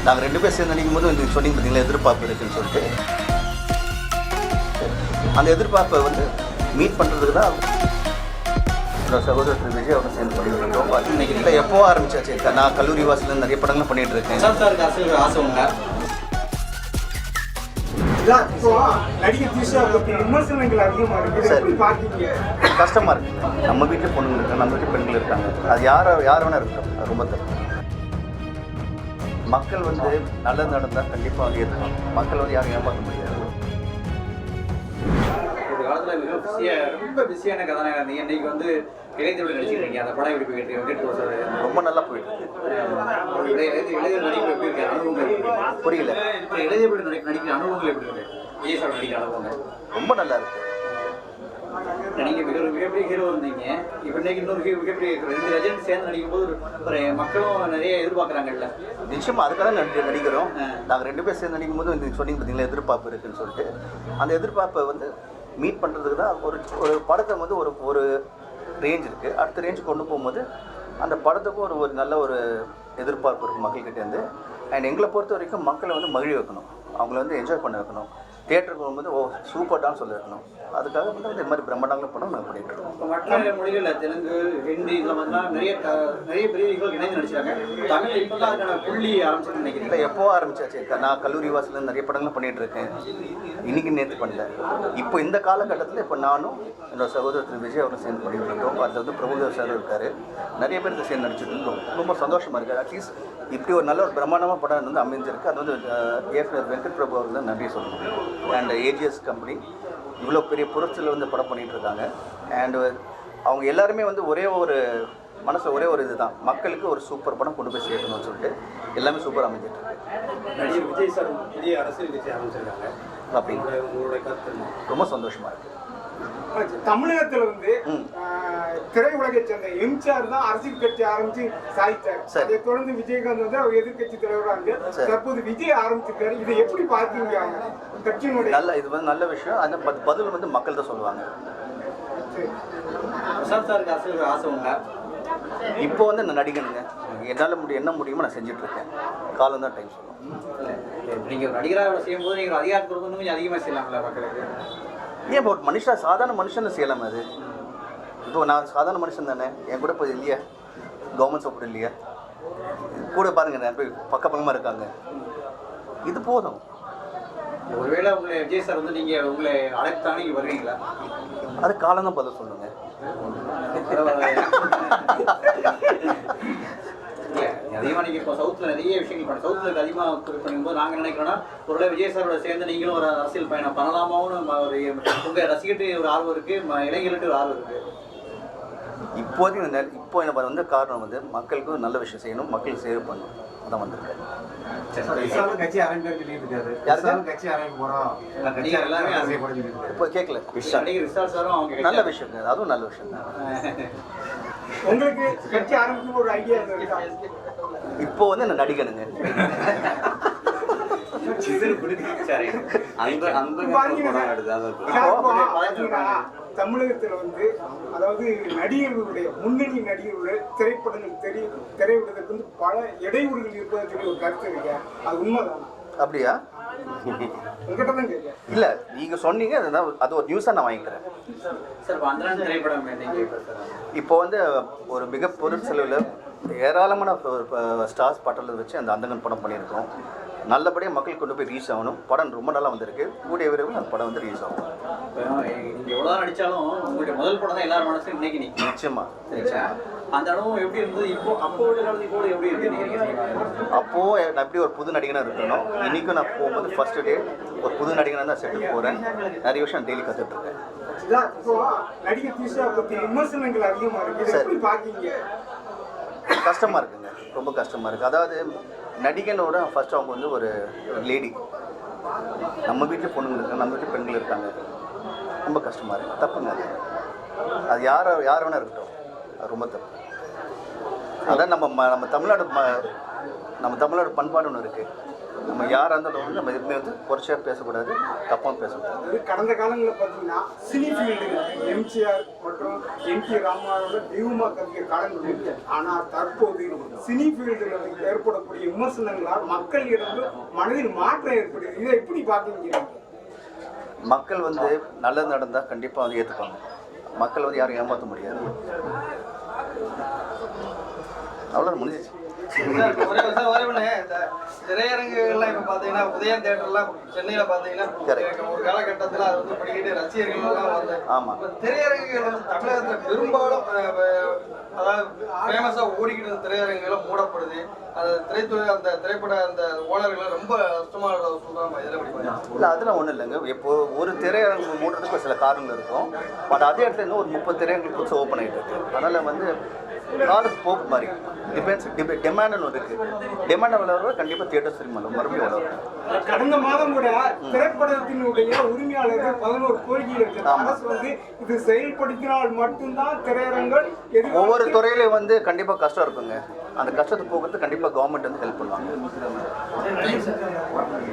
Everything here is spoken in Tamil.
நாங்கள் 2 பேர் சேர்ந்து நினைக்கும் போது நீங்கள் சொன்னீங்க பார்த்தீங்களா, எதிர்பார்ப்பு இருக்குதுன்னு சொல்லிட்டு. அந்த எதிர்பார்ப்பை வந்து மீட் பண்ணுறதுக்கு தான் சகோதரர் விஜய் அவரை சேர்ந்து பண்ணிட்டு இன்னைக்கு இல்லை எப்போ ஆரம்பிச்சாச்சு. நான் கல்லூரி வாசலில் நிறைய படங்கள் பண்ணிகிட்டு இருக்கேன். சாருக்கு அரசியல் ஆசை உண்டா? கஷ்டமாக இருக்குது. நம்ம வீட்டில் பொண்ணுங்க இருக்காங்க, நம்ம வீட்டில் பெண்கள் இருக்காங்க. அது யார் வேணா இருக்கட்டும், அது ரொம்ப தப்பு. மக்கள் வந்து நல்லது நடந்தால் கண்டிப்பாக வந்து ஏற்றுக்கணும். மக்கள் வந்து யாரும் ஏமாற்ற முடியாது. ஒரு காலத்தில் ரொம்ப பிஸியான கதாநாயகர் நீங்கள் இன்னைக்கு வந்து இளைஞர்கள் நடிச்சிருக்கீங்க. அந்த படம் எப்படி போயிட்டு ரொம்ப நல்லா போயிட்டு இருக்கு. இளைஞர் நடிப்பு எப்படி இருக்கு? அனுபவங்கள் புரியல. இளைஞர்கள் நடிக்கிற அனுபவங்கள் எப்படி இருக்கு? விஜய் சார் நடிக்கிற அனுபவங்கள் ரொம்ப நல்லா இருக்கு. நீங்கள் மிகப்பெரிய ஹீரோ இருந்தீங்க. இப்போ இன்னைக்கு இன்னொரு மிகப்பெரிய 2 லெஜண்ட் சேர்ந்து நடிக்கும் போது ஒரு மக்களும் நிறைய எதிர்பார்க்குறாங்கல்ல. நிச்சயமாக அதுக்காக நடிக்கிறோம். நாங்கள் 2 பேர் சேர்ந்து நடிக்கும் போது நீங்கள் சொன்னீங்க பார்த்தீங்களா, எதிர்பார்ப்பு இருக்குதுன்னு சொல்லிட்டு. அந்த எதிர்பார்ப்பை வந்து மீட் பண்ணுறதுக்கு தான் ஒரு படத்தை வந்து ஒரு ரேஞ்ச் இருக்குது. அடுத்த ரேஞ்சு கொண்டு போகும்போது அந்த படத்துக்கும் ஒரு நல்ல ஒரு எதிர்பார்ப்பு இருக்குது மக்கள்கிட்டேருந்து. அண்ட் எங்களை பொறுத்த வரைக்கும் மக்களை வந்து மகிழ வைக்கணும், அவங்கள வந்து என்ஜாய் பண்ண வைக்கணும். தியேட்டருக்கு போகும்போது சூப்பர்டான்னு சொல்லி வைக்கணும். அதுக்காக வந்து இந்த மாதிரி பிரம்மாண்டங்களும் படம் நாங்கள் பண்ணிகிட்டு இருக்கோம். மற்ற மொழிகளில் தெலுங்கு, ஹிந்தி இதில் மாதிரிலாம் நிறைய பெரிய ஹீரோக்கள் இணைந்து நடிச்சிருக்காங்க. தமிழ் இப்போ தான் அதுக்கான புள்ளி ஆரம்பிச்சுன்னு நினைக்கிறேன். இல்லை எப்போ ஆரம்பிச்சாச்சு. நான் கல்லூரி வாசலில் நிறைய படங்கள் பண்ணிகிட்டு இருக்கேன். இன்றைக்கி நேற்று பண்ணல. இப்போ இந்த காலகட்டத்தில் இப்போ நானும் என்னோட சகோதரர் விஜய் அவரும் சேர்ந்து பண்ணிகிட்டு இருக்கோம். அதில் வந்து பிரபுதேவ் சார் இருக்கார். நிறைய பேருக்கு சேர்ந்து நடிச்சுட்டு இருக்கோம். ரொம்ப சந்தோஷமாக இருக்குது. அட்லீஸ்ட் இப்படி ஒரு நல்ல ஒரு பிரம்மாண்டமாக படம் வந்து அமைஞ்சிருக்கு. அது வந்து இயக்குனர் வெங்கட் பிரபு அவர்கள் தான் நன்றி சொல்லணும். அண்ட் ஏஜிஎஸ் கம்பெனி இவ்வளோ பெரிய பொருட்கள் வந்து படம் பண்ணிகிட்டு இருக்காங்க. அண்டு அவங்க எல்லாருமே வந்து ஒரே ஒரு மனசில் ஒரே ஒரு இதுதான், மக்களுக்கு ஒரு சூப்பர் படம் கொண்டு போய் சேர்க்கணும்னு சொல்லிட்டு எல்லாமே சூப்பர் அமைஞ்சிட்டு இருக்கு. நடிகர் விஜய் சார் புதிய அரசியல் கட்சி ஆரம்பிச்சிருக்காங்க. அப்படிங்க உங்களுடைய கருத்து ரொம்ப சந்தோஷமாக இருக்குது. தமிழகத்தில் வந்து திரையுலகை சேர்ந்த எம்ஜிஆர் தான் அரசியல் கட்சி ஆரம்பிச்சு சாதித்தார். அதை தொடர்ந்து விஜயகாந்த் வந்து அவர் எதிர்கட்சி தலைவராக தற்போது விஜய் ஆரம்பிச்சிருக்காரு. இதை எப்படி பார்க்கீங்க? கட்சியினுடைய நல்ல இது வந்து நல்ல விஷயம். அந்த பதில் வந்து மக்கள் தான் சொல்லுவாங்க. பிரசாந்த் சாருக்கு அரசியல் ஆசை உண்டா? இப்போ வந்து நான் நடிகனுங்க. என்னால் என்ன முடியுமோ நான் செஞ்சுட்ருக்கேன். காலம் தான் டைம் சொல்லுவோம். நீங்கள் நடிகராக செய்யும்போது நீங்கள் அதிகாரத்தில் கொஞ்சம் அதிகமாக செய்யலாம்ல மக்களுக்கு? ஏன் இப்போ சாதாரண மனுஷனை செய்யலாமா? அது இப்போ நான் சாதாரண மனுஷன் தானே. என் கூட இப்போ இல்லையா கவர்மெண்ட் சப்போர்ட் இல்லையா? கூட பாருங்கள், நான் போய் பக்கமாக இருக்காங்க. இது போதும். ஒருவேளை உங்களை விஜய் சார் வந்து நீங்கள் உங்களை அழைத்தானே நீங்கள் வருவீங்களா? அது காலம் தான் பதில் சொல்லுங்க. அதிகமாக நீங்கள் இப்போ சவுத்தில் நிறைய விஷயங்கள் பண்ண சவுத்தில் அதிகமாக பண்ணும்போது நாங்கள் நினைக்கிறோன்னா ஒருவேளை விஜய் சாரோட சேர்ந்து நீங்களும் ஒரு அரசியல் பயணம் பண்ணலாமாவும் ஒரு உங்கள் ரசிகட்டு ஒரு ஆர்வம் இருக்குது, இளைஞர்கிட்ட ஒரு ஆர்வம் இருக்குது. இப்போதைக்கு இப்போ எனக்கு வந்து காரணம் வந்து மக்களுக்கு நல்ல விஷயம் செய்யணும், மக்களுக்கு சேவ் பண்ணணும். அதான் வந்திருக்காரு. கட்சி இப்போ கேட்கல. நல்ல விஷயம், அதுவும் நல்ல விஷயம் தான். உங்களுக்கு கட்சி ஆரம்பிக்கும் ஒரு ஐடியா இப்போ வந்து நான் நடிகனுங்க. தமிழகத்தில் வந்து அதாவது நடிகர்களுடைய முன்னணி நடிகர்களுடைய திரைப்படங்கள் திரைவிடுவதற்கு வந்து பல இடையூறுகள் இருப்பதற்கு ஒரு கருத்து இருக்கு. அது உண்மைதான்? அப்படியா? இல்ல நீங்க சொன்னீங்க, அது ஒரு நியூஸா நான் வாங்கிக்கிறேன். இப்போ வந்து ஒரு மிக பொருள் செலவில் ஏராளமான ஸ்டார்ஸ் பட்டலை வச்சு அந்த அந்தகன் படம் பண்ணியிருக்கோம். நல்லபடியாக மக்கள் கொண்டு போய் ரீச் ஆகணும். படம் ரொம்ப நல்லா வந்திருக்கு. கூடிய விரைவில் அந்த படம் வந்து ரீச் ஆகும். நீங்கள் எவ்வளோ நடித்தாலும் உங்களுடைய முதல் படம் தான் எல்லாரும் மனசும் இன்னைக்கு நிச்சயமா. அந்த அனுபவம் எப்படி இருந்தது? இப்போ அப்போ இப்போ எப்படி இருக்கு? அப்போது நான் எப்படி ஒரு புது நடிகனாக இருக்கணும். இன்றைக்கும் நான் போகும்போது ஃபர்ஸ்ட் டே ஒரு புது நடிகனாக தான் செட்டுக்கு போகிறேன். நிறைய விஷயம் டெய்லி கற்றுட்ருக்கேன். விமர்சனங்கள் அதிகமாக இருக்கு. கஷ்டமாக இருக்குங்க, ரொம்ப கஷ்டமாக இருக்குது. அதாவது நடிகனோட ஃபர்ஸ்ட் அவங்க வந்து ஒரு லேடி. நம்ம வீட்டில் பொண்ணுங்க இருக்காங்க, நம்ம வீட்டில் பெண்கள் இருக்காங்க. ரொம்ப கஷ்டமாக இருக்குது. தப்புங்க. அது யார் வேணா இருக்கட்டும், அது ரொம்ப தப்பு. அதான் நம்ம தமிழ்நாடு பண்பாடு ஒன்று இருக்குது. நம்ம யாராக இருந்தாலும் வந்து நம்ம எதுவுமே வந்து குறைச்சியாக பேசக்கூடாது, தப்பாக பேசக்கூடாது. அது கடந்த காலங்களில் பார்த்தீங்கன்னா சினி ஃபீல்டு எம்ஜிஆர் மற்றும் என்டி ராமாராவோட தெய்வமாக கருதிய காலங்கள் இருக்கு. ஆனால் தற்போது சினி ஃபீல்டில் ஏற்படக்கூடிய விமர்சனங்களால் மக்களிடம் மனதில் மாற்றம் ஏற்படுது. இதை எப்படி பார்க்குறீங்க? மக்கள் வந்து நல்லது நடந்தால் கண்டிப்பாக வந்து ஏற்றுப்பாங்க. மக்கள் வந்து யாரும் ஏமாற்ற முடியாது. அவ்வளோ முடிஞ்சிச்சு. திரையரங்குகள்லாம் இப்போ பார்த்தீங்கன்னா உதயம் தேட்டர்லாம் சென்னையில் பார்த்தீங்கன்னா ஒரு காலகட்டத்தில் அது வந்து படிக்கிட்டு ரசிகர்கள்லாம் வந்து ஆமாம். திரையரங்குகள் வந்து தமிழகத்தில் பெரும்பாலும் அதாவது ஃபேமஸாக ஓடிக்கிட்டு திரையரங்குகளை மூடப்படுது. அது திரைத்துறை அந்த திரைப்பட அந்த ஓனர்களை ரொம்ப கஷ்டமாக சொல்கிறாங்க. இதில் எப்படி இல்லை அதெல்லாம் ஒன்றும் இல்லைங்க. இப்போ ஒரு திரையரங்கு மூடுறதுக்கு சில காரணங்கள் இருக்கும். பட் அதே இடத்துல இன்னும் ஒரு 30 திரையரங்கு புதுசாக ஓப்பன் ஆகிட்டு இருக்கு. அதனால் வந்து காலத்து போக்கு மாதிரி டிமாண்ட் ஒன்று இருக்குது. டிமாண்ட் வளர்றது கண்டிப்பாக தியேட்டர் சினிமா மறுபடியும் வளரும். கடந்த மாதம் கூட திரைப்படத்தினுடைய உரிமையாளர்கள் 11 கோரிக்கை இருக்கு. அரசு வந்து இது செயல்படுத்தினால் மட்டும்தான் திரையரங்கள் ஒவ்வொரு துறையிலையும் வந்து கண்டிப்பாக கஷ்டம் இருக்குங்க. அந்த கஷ்டத்தை போக்குறது கண்டிப்பாக கவர்மெண்ட் வந்து ஹெல்ப் பண்ணுவாங்க.